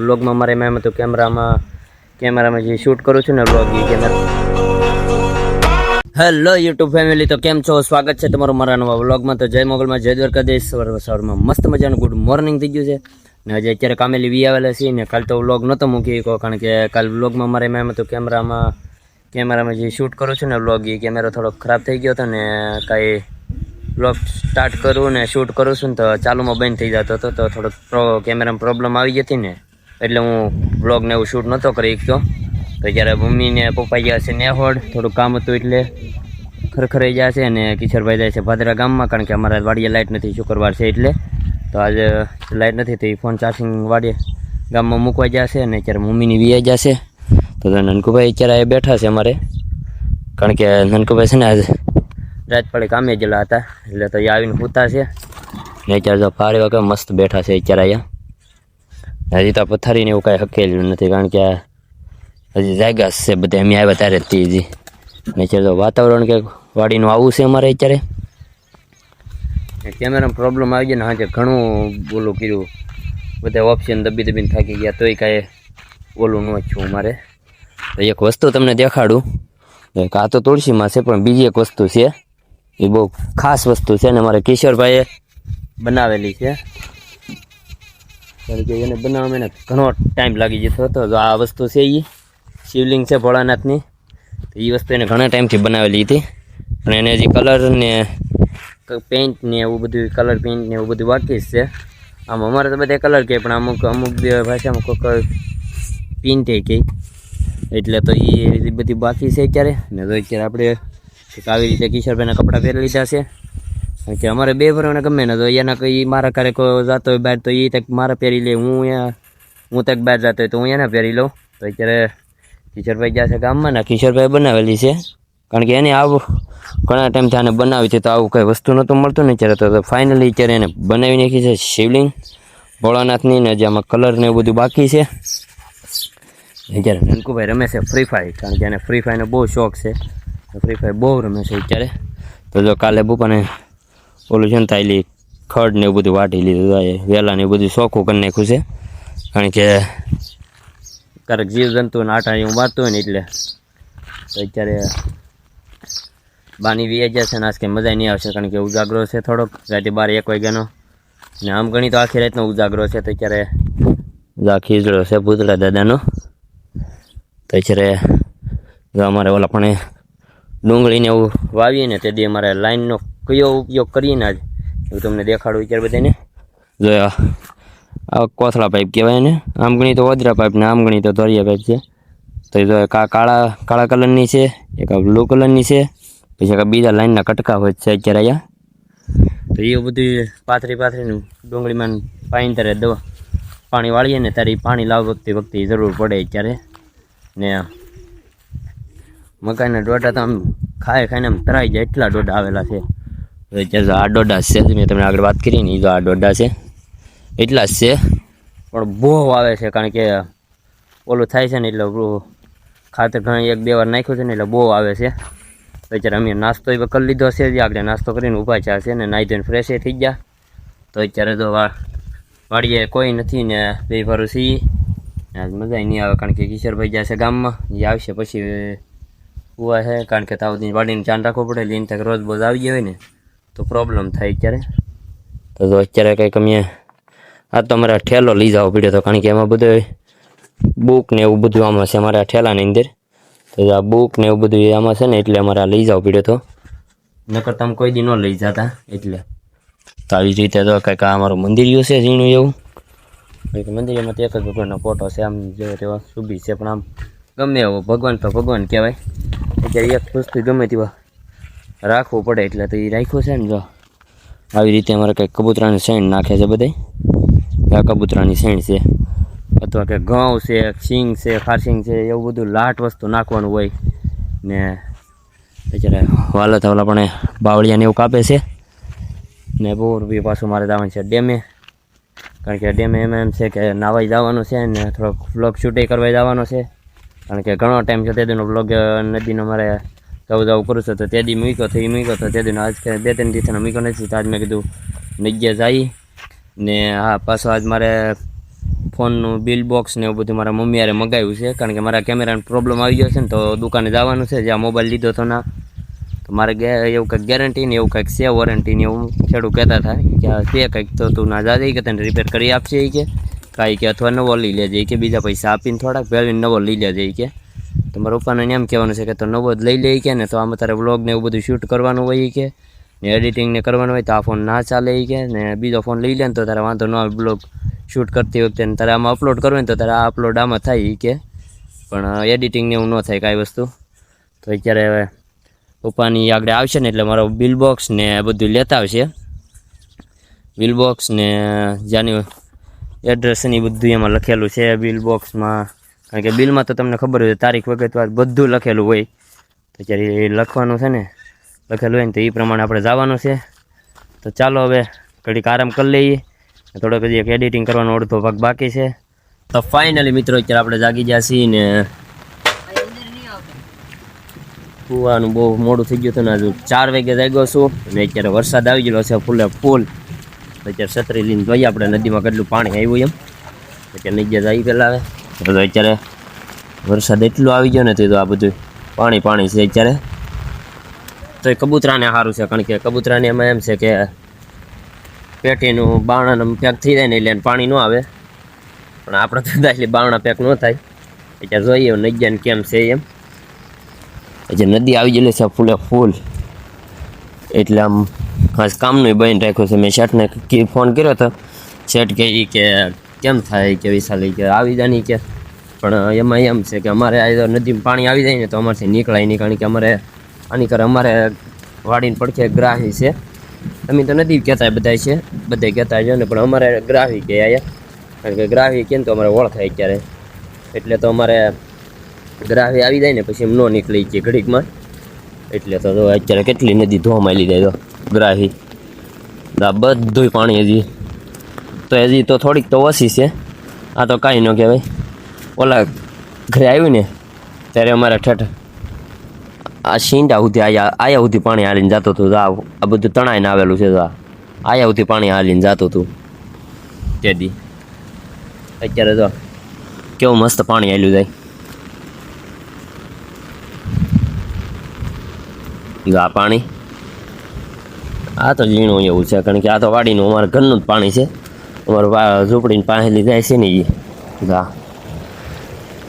વ્લોગમાં મારે મેમ તો કેમેરામાં જે શૂટ કરું છું ને વ્લોગ એ કેમેરા. હેલો યુટ્યુબ ફેમિલી, તો કેમ છો? સ્વાગત છે તમારું મારા નવા વ્લોગમાં. તો જય મોગલમાં, જય દ્વારકાધીશ. સવારમાં મસ્ત મજાનું ગુડ મોર્નિંગ થઈ ગયું છે ને હજી અત્યારે કામેલી વી આવેલા છીએ ને. કાલ તો વ્લોગ નહોતો મૂકી કારણ કે કાલ વ્લોગમાં મારે મેમ તો કેમેરામાં જે શૂટ કરું છું ને વ્લોગ એ કેમેરો થોડોક ખરાબ થઈ ગયો હતો ને કાંઈ વ્લોગ સ્ટાર્ટ કરું ને શૂટ કરું છું ને તો ચાલુમાં બંધ થઈ જતો હતો. તો થોડોક કેમેરામાં પ્રોબ્લેમ આવી જતી ને એટલે હું વ્લોગને એવું શૂટ નહોતો કરી શકતો. તો જ્યારે મમ્મીને પપ્પા ગયા છે નેહોડ, થોડું કામ હતું એટલે ખરખરાઈ ગયા છે અને કિશોરભાઈ જાય છે ભાદરા ગામમાં કારણ કે અમારા વાડીએ લાઇટ નથી, શુક્રવાર છે એટલે. તો આજે લાઇટ નથી તો એ ફોન ચાર્જિંગ વાડીએ ગામમાં મૂકવા જશે અને અત્યારે મમ્મીની વીઆઈ જશે. તો નનકુભાઈ અત્યારે બેઠા છે અમારે કારણ કે નનકુભાઈ છે ને આજે રાત પડે કામે ગયેલા હતા એટલે તો એ આવીને સૂતા છે ને અત્યારે તો ફાળી વગર મસ્ત બેઠા છે અત્યારે અહીંયા. હજી તો પથારીને એવું કાંઈ હકેલું નથી કારણ કે હજી જાગ્યા છે બધા, એમ આવ્યા ત્યારે જ હજી. ને અત્યારે તો વાતાવરણ કે વાડીનું આવું છે અમારે અત્યારે. કેમેરામાં પ્રોબ્લેમ આવી ગયો ને આજે ઘણું બોલું કર્યું, બધા ઓપ્શન દબીને થાકી ગયા તોય કાંઈ ઓલું ન છું મારે. તો એક વસ્તુ તમને દેખાડું, આ તો તુલસીમાં છે પણ બીજી એક વસ્તુ છે એ બહુ ખાસ વસ્તુ છે ને મારે કિશોરભાઈએ બનાવેલી છે કારણ કે એને બનાવવામાં એને ઘણો ટાઈમ લાગી જતો હતો. તો આ વસ્તુ છે એ શિવલિંગ છે ભોળાનાથની. તો એ વસ્તુ એને ઘણા ટાઈમથી બનાવેલી હતી પણ એને હજી કલર ને પેઇન્ટ ને એવું બધું, કલર પેઇન્ટ ને એવું બધું બાકી જ છે. આમ અમારે તો બધા કલર કહે પણ અમુક ભાષામાં કોઈ પેઇન્ટે કહે એટલે તો એ બધી બાકી છે અત્યારે. ને તો અત્યારે આપણે આવી રીતે કિશોરભાઈના કપડાં પહેરી લીધા છે કારણ કે અમારે બે ભરવાને ગમે ને તો એના કંઈ મારા ક્યારેક જતો હોય બહાર તો એ તક મારે પહેરી લે, હું તક બહાર જતો હોય તો હું એને પહેરી લઉં. તો અત્યારે કિશોરભાઈ ગયા છે ગામમાં ને કિશોરભાઈ બનાવેલી છે કારણ કે એને આવું ઘણા ટાઈમથી આને બનાવી હતી તો આવું કંઈ વસ્તુ નહોતું મળતું ને અત્યારે. તો ફાઇનલી અત્યારે એને બનાવી નાખી છે શિવલિંગ ભોળાનાથની ને જેમાં કલર ને એવું બધું બાકી છે. અત્યારે નનકુભાઈ રમે છે ફ્રી ફાયર કારણ કે એને ફ્રી ફાયરનો બહુ શોખ છે, ફ્રી ફાયર બહુ રમે છે અત્યારે. તો જો કાલે બપોરને ઓલું છે ને તાયલી ખડ ને એવું બધું વાટી લીધું, વહેલા ને એવું બધું શોખું કરી નાખ્યું છે કારણ કે ક્યારેક જીવજંતુને આટા એવું વાંચતું હોય ને એટલે. તો અત્યારે બાની વી જશે ને આજ કંઈ મજા નહીં આવશે કારણ કે ઉજાગરો છે થોડોક રાતે 12-1 વાગ્યાનો ને આમ ગણી તો આખી રાતનો ઉજાગરો છે. તો અત્યારે ખીજડો છે ભૂતળા દાદાનો. તો અત્યારે અમારે ઓલા પણ ડુંગળીને એવું વાવીએ ને તે દી અમારે લાઈનનો કયો ઉપયોગ કરીએ ને આજ એવું તમને દેખાડું અત્યારે બધાને. જો આ કોથળા પાઇપ કહેવાય ને, આમ ગણી તો વજરા પાઇપ ને આમ ગણી તો ધોરિયા પાઇપ છે. તો એ જો કાળા કલરની છે, એક બ્લુ કલરની છે, પછી એક બીજા લાઈનના કટકા હોય છે અત્યારે અહીંયા. તો એ બધું પાથરીનું ડુંગળીમાં પાણી ત્યારે પાણી વાળીએ ને ત્યારે પાણી વખતે જરૂર પડે અત્યારે. ને મકાઈના ડોડા તો આમ ખાઈને આમ તરાઈ જાય એટલા ડોડા આવેલા છે. અત્યારે આ ડોડા છે મેં તમને આગળ વાત કરી ને, એ જો આ ડોડા છે એટલા જ છે પણ બહુ આવે છે કારણ કે ઓલું થાય છે ને એટલે ખાતર ઘણી 1-2 વાર નાખ્યું છે ને એટલે બહુ આવે છે. તો અત્યારે અમે નાસ્તો કરી લીધો છે, આગળ નાસ્તો કરીને ઊભા છે ને નાહી ધોઈને ફ્રેશ થઈ ગયા. તો અત્યારે તો વાડીએ કોઈ નથી ને બે ભરું સી આજ મજા નહીં આવે કારણ કે કિશોરભાઈ જશે ગામમાં, એ આવશે પછી ઉવા છે કારણ કે તાવથી વાડીને ધ્યાન રાખવું પડે. લીન તક રોજ બોજ આવી ગયા હોય ને તો પ્રોબ્લેમ થાય અત્યારે. તો અત્યારે કંઈક અમે આ તો અમારે ઠેલો લઈ જવો પડ્યો હતો કારણ કે એમાં બધું બુક ને એવું બધું આમાં છે અમારા ઠેલાની અંદર. તો આ બુક ને એવું બધું આમાં છે ને એટલે અમારે લઈ જવો પડ્યો હતો, નકર તમે કોઈ દી ન લઈ જતા એટલે. તો આવી રીતે તો કંઈક આ અમારું મંદિરિયું છે ઝીણું એવું. મંદિરમાં તો એક જ ભગવાનનો ફોટો છે, આમ જેવો તેવા શુભી છે પણ આમ ગમે એવો ભગવાન તો ભગવાન કહેવાય. અત્યારે એક વસ્તુ ગમે તેવા રાખવું પડે એટલે તો એ રાખ્યું છે ને. જો આવી રીતે અમારે કંઈક કબૂતરાની સેણ નાખે છે બધા, આ કબૂતરાની સેણ છે અથવા કે ઘઉં છે, સિંગ છે, ખારસિંગ છે, એવું બધું લાટ વસ્તુ નાખવાનું હોય ને. અત્યારે વાલા થવાલા પણ બાવળિયાને એવું કાપે છે ને. બહુ રૂપિયા પાછું મારે જવાનું છે ડેમે કારણ કે ડેમે એમ છે કે નાવાઈ જવાનું છે ને થોડોક વ્લોગ શૂટિંગ કરવા જવાનો છે કારણ કે ઘણો ટાઈમ છે તે દીનો વ્લોગ નદીનો મારે જવું કરું છું. તો તે દી મૂક્યો તો તે દીનો આજ કે 2-3 દિવસનો મૂક્યો નથી. તો આજ મેં કીધું નજ્જે જાય ને. હા પાછો આજ મારે ફોનનું બિલ બોક્સ ને એવું બધું મારા મમ્મી યારે મગાવ્યું છે, કારણ કે મારા કેમેરાનો પ્રોબ્લેમ આવી ગયો છે ને, તો દુકાને જવાનું છે. જ્યાં મોબાઈલ લીધો હતો ના, તો મારે એવું કંઈક ગેરંટી ને એવું કંઈક છે, વોરંટી ને એવું ખેડૂત કહેતા થાય કે તે કંઈક તો તું ના જાજે કે તને રિપેર કરી આપશે એ કે કાંઈ કે, અથવા નવો લઈ લેજે કે બીજા પૈસા આપીને થોડાક પહેરીને નવો લઈ લેજે કે. તો મારા પપ્પાને એમ કહેવાનું છે કે તો નવો જ લઈ લે કે ને, તો આમાં તારે વ્લોગ ને એવું બધું શૂટ કરવાનું હોય કે ને એડિટિંગ ને કરવાનું હોય, તો આ ફોન ના ચાલે કે ને બીજો ફોન લઈ લે ને તો તારે વાંધો ન આવે બ્લોગ શૂટ કરતી વખતે ને તારે આમાં અપલોડ કરવું ને તો તારે આ અપલોડ આમાં થાય કે, પણ એડિટિંગ ને એવું ન થાય કાંઈ વસ્તુ. તો અત્યારે હવે પપ્પાની આગળ આવશે ને એટલે મારો બિલ બોક્સ ને બધું લેતા આવશે. બિલ બોક્સ ને જ્યાંની એડ્રેસ ને બધું એમાં લખેલું છે બિલ બોક્સમાં, કારણ કે બિલમાં તો તમને ખબર હોય તારીખ વગર બધું લખેલું હોય. તો અત્યારે એ લખવાનું છે ને, લખેલું હોય ને તો એ પ્રમાણે આપણે જવાનું છે. તો ચાલો હવે ઘડીક આરામ કરી લઈએ, થોડોક હજી એક એડિટિંગ કરવાનો અડધો ભાગ બાકી છે. તો ફાઇનલી મિત્રો અત્યારે આપણે જાગી ગયા છીએ ને સુવાનું બહુ મોડું થઈ ગયું હતું ને, હજુ 4 વાગે જાગ્યો છું અને અત્યારે વરસાદ આવી ગયેલો છે ફૂલે ફૂલ. અત્યારે છત્રી લઈને જોઈએ આપણે નદીમાં કેટલું પાણી આવ્યું એમ. અત્યારે નીચે જઈ પહેલાં આવે તો અત્યારે વરસાદ એટલું આવી ગયો નથી, તો આ બધું પાણી પાણી છે અત્યારે. તો એ કબૂતરાને સારું છે, કારણ કે કબૂતરાને એમાં એમ છે કે પેટીનું બારણાનું પેક થઈ જાય ને એટલે પાણી ન આવે, પણ આપણે તો એટલે બારણા પેક ન થાય. અત્યારે જોઈએ નજ્જાને કેમ છે એમ. જે નદી આવી ગયેલી છે ફૂલે ફૂલ, એટલે આમ ખાસ કામનું બંધ રાખ્યું છે. મેં શેઠને ફોન કર્યો હતો, શેઠ કહી કે કેમ થાય કે વિશાલી કે આવી જાય કે, પણ એમાં એમ છે કે અમારે આ નદીમાં પાણી આવી જાય ને તો અમારથી નીકળાય નહીં, કારણ કે અમારે આની કરે અમારે વાડીને પડખે ગ્રાહી છે. અમે તો નદી કહેતા બધા છે, બધા કહેતા છે ને, પણ અમારે ગ્રાહી કહે આયા, કારણ કે ગ્રાહી કેમ તો અમારે ઓળખાય અત્યારે, એટલે તો અમારે ગ્રાહી આવી જાય ને પછી એમ ન નીકળી છે ઘડીકમાં. એટલે તો અત્યારે કેટલી નદી ધોવામાં લીધી તો ગ્રાહી આ બધું પાણી હજી તો થોડીક તો ઓછી છે. આ તો કાંઈ ન કહેવાય. ઓલા ઘરે આવ્યું ને ત્યારે અમારે ઠેઠ આ શીંડા સુધી આયા સુધી પાણી હાલીને જતું હતું. આ બધું તણાઈને આવેલું છે, તો આયા સુધી પાણી હાલીને જતું હતું તેથી. અત્યારે તો કેવું મસ્ત પાણી હાલ્યું જાય. આ પાણી આ તો ઝીણું એવું છે, કારણ કે આ તો વાડીનું અમારા ઘરનું જ પાણી છે. અમારું ઝૂંપડીની પાસેથી જાય છે ને એ.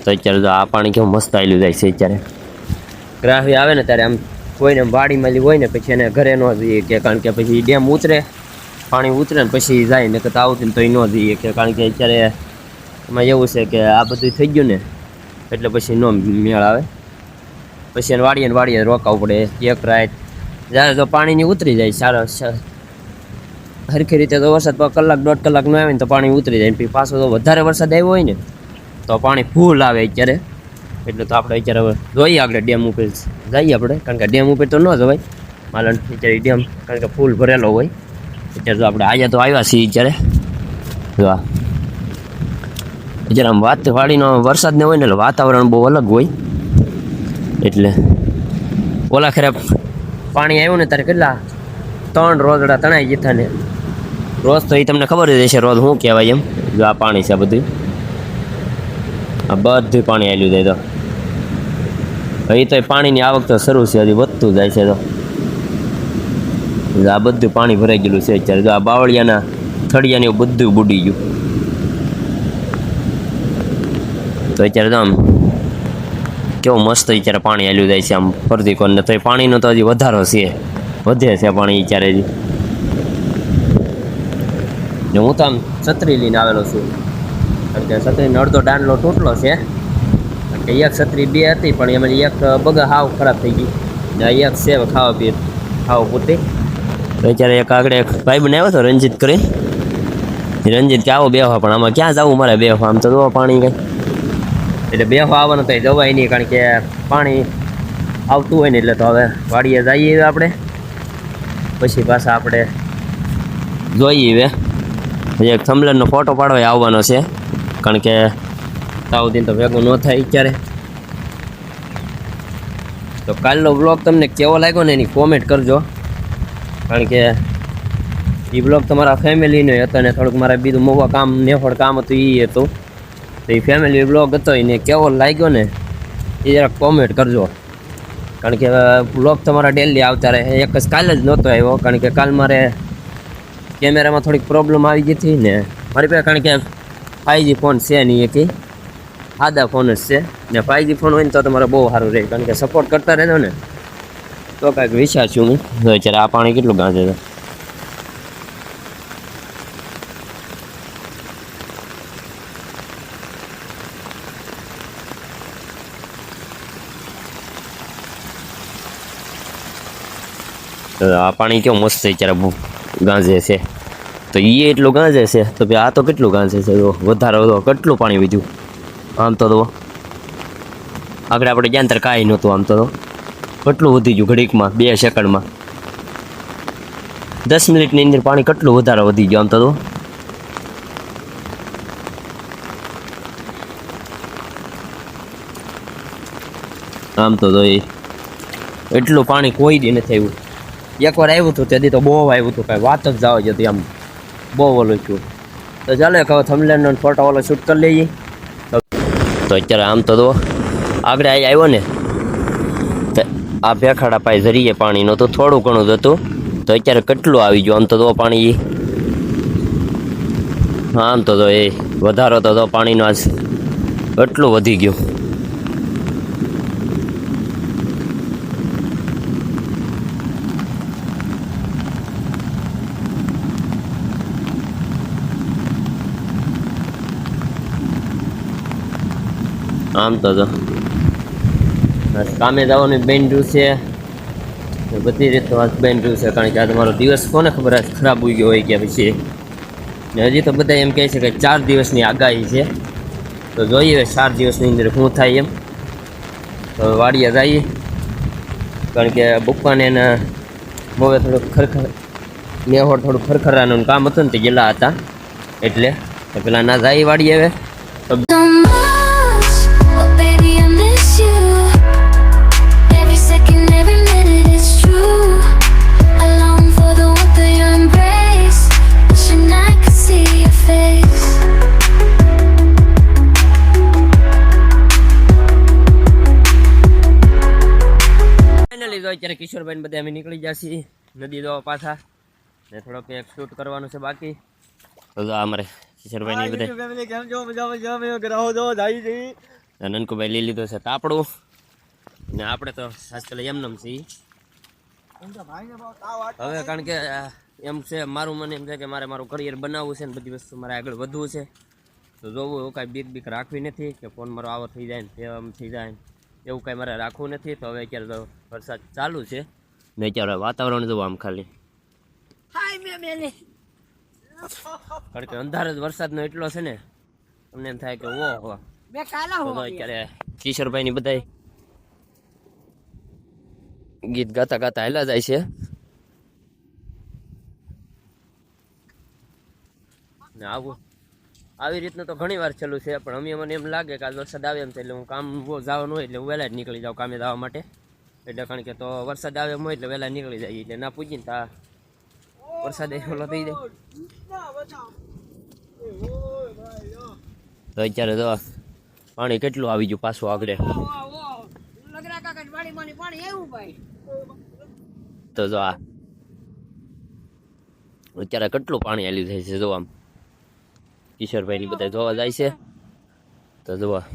તો અત્યારે તો આ પાણી કેવું મસ્ત આવેલું જાય છે. અત્યારે ગ્રાહી આવે ને ત્યારે આમ કોઈને વાડીમાં હોય ને પછી એને ઘરે ન જઈએ કે, કારણ કે પછી ડેમ ઉતરે, પાણી ઉતરે ને પછી જાય ને, તો આવતું ને તો એ ન જઈએ કે, કારણ કે અત્યારે એમાં એવું છે કે આ બધું થઈ ગયું ને એટલે પછી ન મેળ આવે. પછી એને વાડીએ રોકાવું પડે એક રાત. જ્યારે તો પાણીની ઉતરી જાય સારો સરખી રીતે, તો વરસાદ 1-1.5 કલાક ન આવે ને તો પાણી ઉતરી જાય. પછી પાછો તો વધારે વરસાદ આવ્યો હોય ને તો પાણી ફૂલ આવે અત્યારે. એટલે તો આપણે અત્યારે હવે જોઈએ આગળ ડેમ ઉપર જઈએ આપણે, કારણ કે ડેમ ઉપર તો ન જવાય માલણ અત્યારે ડેમ, કારણ કે ફૂલ ભરેલો હોય. અત્યારે તો આપણે આજે તો આવ્યા છીએ અત્યારે. જો અત્યારે આમ વાડીનો વરસાદ ને હોય ને એટલે વાતાવરણ બહુ અલગ હોય. એટલે ઓલા ખરે પાણી આવ્યું ને ત્યારે કેટલા 3 રોજડા તણાઈ જતા ને. રોજ તો એ તમને ખબર જ હશે રોજ શું કહેવાય એમ. જો આ પાણી છે બધું, આ બધું પાણી આવેલું જાય. તો એ તો પાણીની આવક તો શરૂ છે, હજી વધતું જાય છે. તો આ બધું પાણી ભરાઈ ગયેલું છે અત્યારે. જો આ બાવળિયાના થળિયાને એવું બધું બુડી ગયું. તો અત્યારે તો આમ કેવું મસ્ત અત્યારે પાણી હાલ્યું જાય છે આમ ફરતી કોને. તો એ પાણીનો તો હજી વધારો છે, વધે છે પાણી અત્યારે હજી. ને હું તો આમ છત્રી લઈને આવેલો છું, કારણ કે છત્રીનો અડધો દાંડલો તૂટલો છે. કારણ કે એક છત્રી 2 હતી, પણ એમાં એક બગા હાવ ખરાબ થઈ ગઈ ને એક છે ખાવા પૂરતી. તો અત્યારે એક આગળ એક ભાઈ બનાવ્યો હતો રંજીત કરીને. રંજીત કે આવો બેહવા, પણ આમાં ક્યાં જવું મારે બેહવા, આમ તો જો પાણી કંઈ એટલે બેહવા આવવાનું કંઈ જવાય નહીં, કારણ કે પાણી આવતું હોય ને. એટલે તો હવે વાડીએ જઈએ આપણે, પછી પાછા આપણે જોઈએ હવે એક થંબલેરનો ફોટો પાડવા આવવાનો છે, કારણ કે સાઉદીન તો ભેગું ન થાય અત્યારે. તો કાલનો બ્લોગ તમને કેવો લાગ્યો ને એની કોમેન્ટ કરજો, કારણ કે એ બ્લોગ તમારા ફેમિલીનો હતો ને થોડુંક મારે બીજું મોવા કામ નેફળ કામ હતું એ હતું. તો એ ફેમિલી બ્લોગ હતો એને કેવો લાગ્યો ને એ જરાક કોમેન્ટ કરજો. કારણ કે બ્લોગ તમારા ડેલી આવતા રહે. એક જ કાલે જ નહોતો આવ્યો કારણ કે કાલ મારે કેમેરામાં થોડીક પ્રોબ્લેમ આવી ગઈ હતી ને મારી પાસે, કારણ કે 5G ફોન છે નહીં એકી, સાદા ફોન જ છે ને 5G ફોન હોય ને તો તમારે બહુ સારું રહે. કારણ કે સપોર્ટ કરતા રહેજો ને તો કાંઈક વિચાર છું હું. અત્યારે આ પાણી કેટલું ગાંધે છે. આ પાણી કેવું મસ્ત છે ત્યારે ગાંજે છે. તો એ એટલું ગાંજે છે તો ભાઈ આ તો કેટલું ગાંજે છે. તો વધારે તો કેટલું પાણી વીધું આમ તો આગળ આપણે જ્યાં ત્યારે કાંઈ નહોતું. આમ તો કેટલું વધી ગયું ઘડીકમાં 2 સેકન્ડમાં 10 મિનિટની અંદર પાણી કેટલું વધારે વધી ગયું. આમ તો એ એટલું પાણી કોઈ દી નથી આવ્યું. એકવાર આવ્યું હતું તેથી તો બહુ આવ્યું હતું, કાંઈ વાત જ જવા જતી. આમ બહુ ઓલું છું. તો ચાલો એક હવે થંબનેલનો ફોટો ઓલો શૂટ કરી લઈએ. તો અત્યારે આમ તો આગળ આવ્યો ને તો આ ભેખાડા પાય જરીએ પાણીનો તો થોડું ઘણું જ હતું. તો અત્યારે કેટલું આવી ગયું. આમ તો પાણી આમ તો એ વધારો તો પાણીનો આજ એટલું વધી ગયું. આમ તો કામે જવાનું બેન્ડ્યું છે, બધી રીતનું આજ બેન્ડ્યું છે. કારણ કે આ તમારો દિવસ કોને ખબર આજ ખરાબ હોઈ ગયો હોય કે પછી. ને હજી તો બધા એમ કહે છે કે 4 દિવસની આગાહી છે. તો જોઈએ 4 દિવસની અંદર શું થાય એમ. તો વાડીએ જઈએ કારણ કે બપ્પાને એના મોવે થોડુંક નેહોર થોડુંક ખરખરાનું કામ હતું ને તે ગયેલા હતા એટલે તો પેલા ના જાય વાડીએ. હવે અત્યારે કિશોરભાઈ બધા અમે નીકળી જશે નદી જવા પાછા ને થોડોક એક શૂટ કરવાનું છે બાકી. તો અમારે કિશોરભાઈ ની બધા નનકુભાઈ લઈ લીધો છે તાપડું ને આપણે તો આજકાલ એમનેમ છીએ. હવે કારણ કે એમ છે મારું મને એમ છે કે મારે મારું કરિયર બનાવવું છે ને બધી વસ્તુ મારે આગળ વધવું છે. તો જોવું એવું કાંઈ બીક રાખવી નથી કે ફોન મારો આવો થઈ જાય ને તે આમ થઈ જાય એવું કાંઈ મારે રાખવું નથી. તો હવે અત્યારે તો વરસાદ ચાલુ છે ને અત્યારે વાતાવરણ જોવું આમ ખાલી કારણ કે અંધાર જ વરસાદનો એટલો છે ને અમને એમ થાય કે ઓહો. અત્યારે કિશોરભાઈ ની બધા ગીત ગાતા ગાતા હેલા જાય છે ને આવું આવી રીતનું તો ઘણી વાર ચાલુ છે. પણ મને એમ લાગે કે આ વરસાદ આવે એમ છે એટલે હું કામ બહુ જવાનું હોય એટલે હું વહેલા જ નીકળી જાઉં કામે જવા માટે. એટલે કારણ કે તો વરસાદ આવે એમ હોય એટલે વહેલા નીકળી જાય એટલે ના પૂછીને તા વરસાદ ઓલો થઈ જાય. તો અત્યારે તો પાણી કેટલું આવી ગયું પાછું આગળ. તો જો આ અત્યારે કેટલું પાણી આલ્યું થાય છે. જો આમ કિશોરભાઈ ની બધા જોવા જાય છે તો જોવા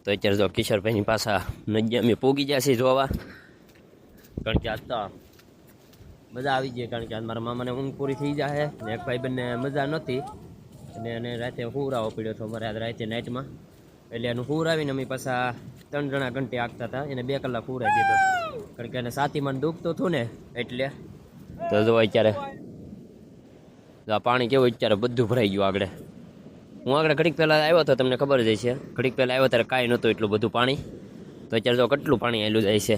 તો અત્યારે જો કિશોરભાઈ ની પાછા નદી અમે પોગી ગયા છે જોવા. કારણ કે આજ તો મજા આવી ગઈ. કારણ કે આજ મારા મામાને ઊંઘ પૂરી થઈ જાય ને એક ભાઈ બંને મજા નહોતી અને એને રાતે હુરાવો પડ્યો હતો અમારે આજ રાતે નાઇટમાં. એટલે એનું હુર આવીને અમે પાછા 3 જણા ઘંટી આગતા હતા. એને 2 કલાક હુરાઈ દીધો કારણ કે એને છાતીમાં દુખતું હતું ને એટલે. તો જો અત્યારે પાણી કેવું અત્યારે બધું ભરાઈ ગયું આગળ. હું આગળ ઘડીક પહેલાં આવ્યો હતો તમને ખબર જ છે. ઘડીક પહેલાં આવ્યો ત્યારે કાંઈ નહોતું એટલું બધું પાણી. તો અત્યારે જો કેટલું પાણી આવેલું જાય છે.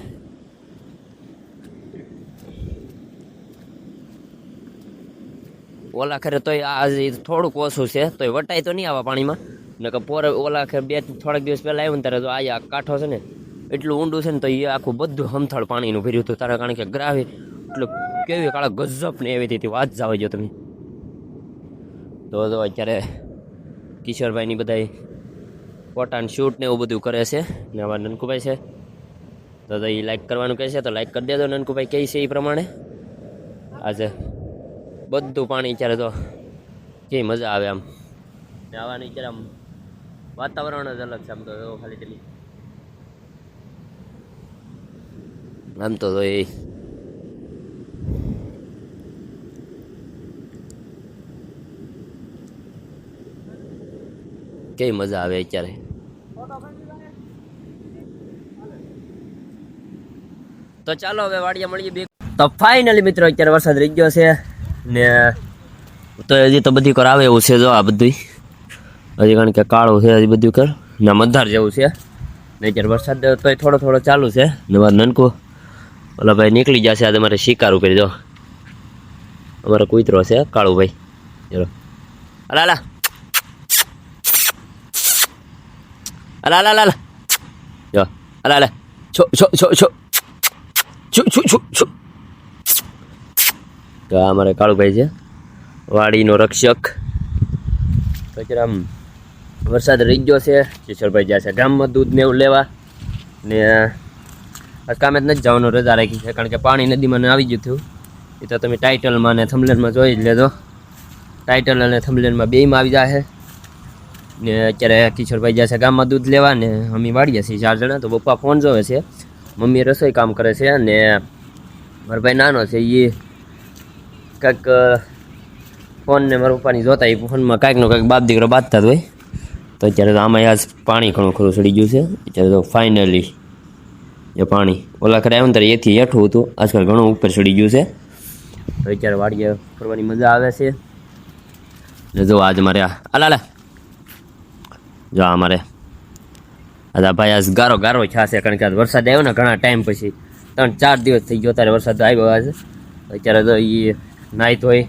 ઓલા ખેરે તોય આ થોડુંક ઓછું છે તોય વટાય તો નહીં આવા પાણીમાં. ને કે પોર ઓલા ખેર થોડાક દિવસ પહેલાં આવ્યું ને ત્યારે જો આ કાંઠો છે ને એટલું ઊંડું છે ને તો એ આખું બધું હમથાળ પાણીનું ભર્યું હતું તારા, કારણ કે ગ્રાવે એટલે કેવી કાળા ગજબ ને એવી રીતે વાત જાવ જો તમે. તો અત્યારે કિશોરભાઈની બધા ફોટા શૂટ ને એવું બધું કરે છે ને અમારા નનકુભાઈ છે તો એ લાઈક કરવાનું કહે છે તો લાઈક કરી દેજો. નનકુભાઈ કહે છે એ પ્રમાણે આજે બધું પાણી અત્યારે તો કેવી મજા આવે આમ ને આવવાની અત્યારે આમ વાતાવરણ જ અલગ છે આમ તો ખાલી પેલી આમ તો એ કેવી મજા આવે અત્યારે. તો ચાલો હવે વાડિયા મળીએ બે. તો ફાઇનલી મિત્રો અત્યારે વરસાદ રહી ગયો છે ને તો હજી તો બધી કર આવે એવું છે. જો આ બધું હજી કારણ કે કાળું છે હજી બધું કર ને મધાર જેવું છે ને અત્યારે વરસાદ તો થોડો થોડો ચાલુ છે ને મારે નનકું ઓલા ભાઈ નીકળી જશે આજે મારે શિકાર ઉપર. જો અમારો કૂતરો છે કાળુભાઈ. ચલો અલા અલા અલા અલા અલા જો અલા અલા છો છો છો છો છો છો છો છો. તો આ અમારે કાળુભાઈ છે વાડીનો રક્ષક. તો અત્યારે આમ વરસાદ રહી ગયો છે. કિશોરભાઈ જાય છે ગામમાં દૂધ ને એવું લેવા ને આજ કામે જ નથી જવાનું, રજા રાખી છે કારણ કે પાણી નદીમાં આવી ગયું હતું. એ તો તમે ટાઇટલમાં ને થંબનેલમાં જોઈ જ લેજો. ટાઇટલ અને થંબનેલમાં બેયમાં આવી જાય ને અત્યારે કિશોરભાઈ જાય છે ગામમાં દૂધ લેવા ને અમે વાળીએ છીએ 4 જણા. તો પપ્પા ફોન જોવે છે, મમ્મી રસોઈ કામ કરે છે ને મારો ભાઈ નાનો છે એ કાંઈક ફોન ને મારા પપ્પાની જોતા એ ફોનમાં કાંઈક નો કાંઈક બાપ દીકરો બાંધતા જ હોય. તો અત્યારે તો આમાં આજ પાણી ઘણું ખરું ચડી ગયું છે. અત્યારે તો ફાઇનલી એ પાણી ઓલા ખરે આવ્યું ત્યારે એથી હેઠું હતું, આજકાલ ઘણું ઉપર ચડી ગયું છે. તો અત્યારે વાડીએ ફરવાની મજા આવે છે ને જો આજ મારે અલા જો અમારે આ ભાઈ આજ ગારો ગારો છાશે કારણ કે આજ વરસાદ આવ્યો ને ઘણા ટાઈમ પછી 3-4 દિવસ થઈ ગયો ત્યારે વરસાદ આવ્યો આજે. અત્યારે તો એ નાહી ધોઈ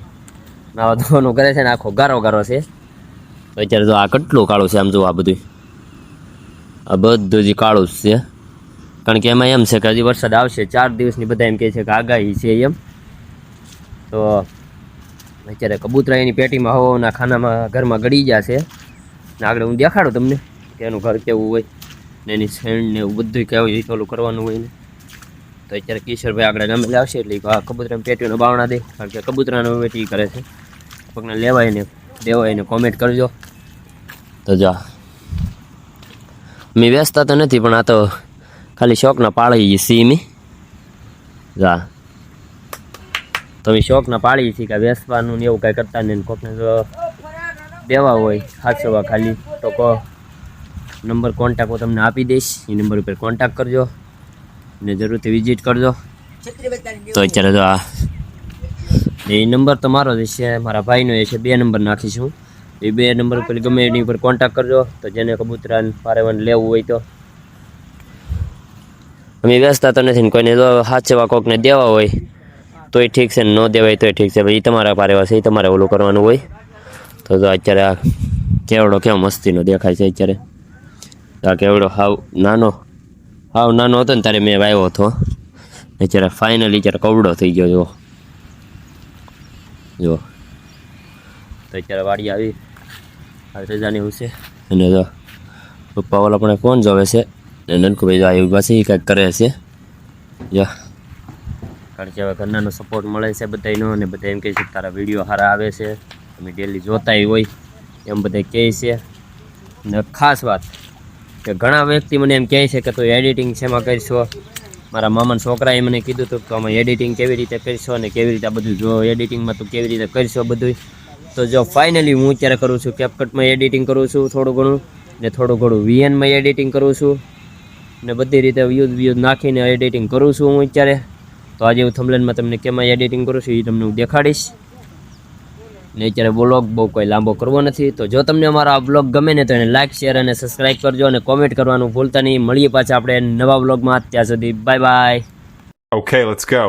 નાવા ધોવાનું કરે છે ને આખો ગારો ગારો છે. તો અત્યારે તો આ કેટલું કાળું છે આમ જો આ બધું જ કાળું જ છે કારણ કે એમાં એમ છે કે હજી વરસાદ આવશે 4 દિવસની બધા એમ કહે છે કે આગાહી છે એમ. તો અત્યારે કબૂતરા એની પેટીમાં હવાના ખાનામાં ઘરમાં ગળી જશે ને આગળ હું દેખાડું તમને કે એનું ઘર કેવું હોય ને એની શેણ ને એવું બધું કેવું એ થોડું કરવાનું હોય ને. તો અત્યારે કિશોરભાઈ આગળ ગામે આવશે એટલે કબૂતરાની પેટીઓનો બાવણા દે કારણ કે કબૂતરાનો વેટી કરે છે. પગને લેવાય ને દેવાય ને કોમેન્ટ કરજો. તો જા મેં વ્યસ્તા તો નથી પણ આ તો ખાલી શોખના પાળી સી જા તમે શોખના પાળી છીએ કે વેસવાનું ને એવું કાંઈ કરતા નહીં. કોકને જો દેવા હોય હાથસવા ખાલી તો નંબર કોન્ટેક્ટ હું તમને આપી દઈશ. એ નંબર ઉપર કોન્ટેક્ટ કરજો ને જરૂરથી વિઝિટ કરજો. તો અત્યારે તો આ એ નંબર તો મારો જ છે, મારા ભાઈનો એ છે. 2 નંબર નાખીશું. એ 2 નંબર ઉપર ગમે એની ઉપર કોન્ટેક્ટ કરજો. તો જેને કબૂતરાને પારેવાન લેવું હોય તો અમે વ્યસ્તા તો નથી ને કોઈને જો હાથસેવા કોકને દેવા હોય તોય ઠીક છે ને ન દેવાય તોય ઠીક છે. ભાઈ તમારા પારેવા છે એ તમારે ઓલું કરવાનું હોય. તો અત્યારે આ કેવડો કેવો મસ્તીનો દેખાય છે અત્યારે. આ કેવડો હાવ નાનો હતો ને ત્યારે મેં વાવ્યો હતો. અત્યારે ફાઇનલી અત્યારે કવડો થઈ ગયો જો તો અત્યારે વાડી આવી રજાની હું છે અને જો પપ્પા વાળા પણ ફોન જોવે છે ને નનકુભાઈ જો આવી પાસે એ કાંઈક કરે છે. જો કારણ કે હવે ઘરનાનો સપોર્ટ મળે છે બધાનો અને બધા એમ કહે છે કે તારા વિડીયો સારા આવે છે તમે ડેલી જોતાય હોય એમ બધા કહે છે. ને ખાસ વાત કે ઘણા વ્યક્તિ મને એમ કહે છે કે તું એડિટિંગ શેમાં કરશો. મારા મામાના છોકરાએ મને કીધું હતું કે અમે એડિટિંગ કેવી રીતે કરશો અને કેવી રીતે આ બધું જો એડિટિંગમાં તું કેવી રીતે કરશો બધું. તો જો ફાઇનલી હું અત્યારે કરું છું કેપકટમાં એડિટિંગ કરું છું થોડું ઘણું ને થોડું ઘણું VN માં એડિટિંગ કરું છું ને બધી રીતે વ્યૂઝ નાખીને એડિટિંગ કરું છું હું અત્યારે. તો આજે હું થંબનેલમાં તમને કેમાં એડિટિંગ કરું છું એ તમને હું દેખાડીશ. ને અત્યારે બ્લોગ બહુ કોઈ લાંબો કરવો નથી. તો જો તમને અમારો આ બ્લોગ ગમે ને તો એને લાઇક શેર અને સબસ્ક્રાઈબ કરજો અને કોમેન્ટ કરવાનું ભૂલતા નહીં. મળીએ પાછા આપણે નવા બ્લોગમાં. ત્યાં સુધી bye bye. Okay, let's go.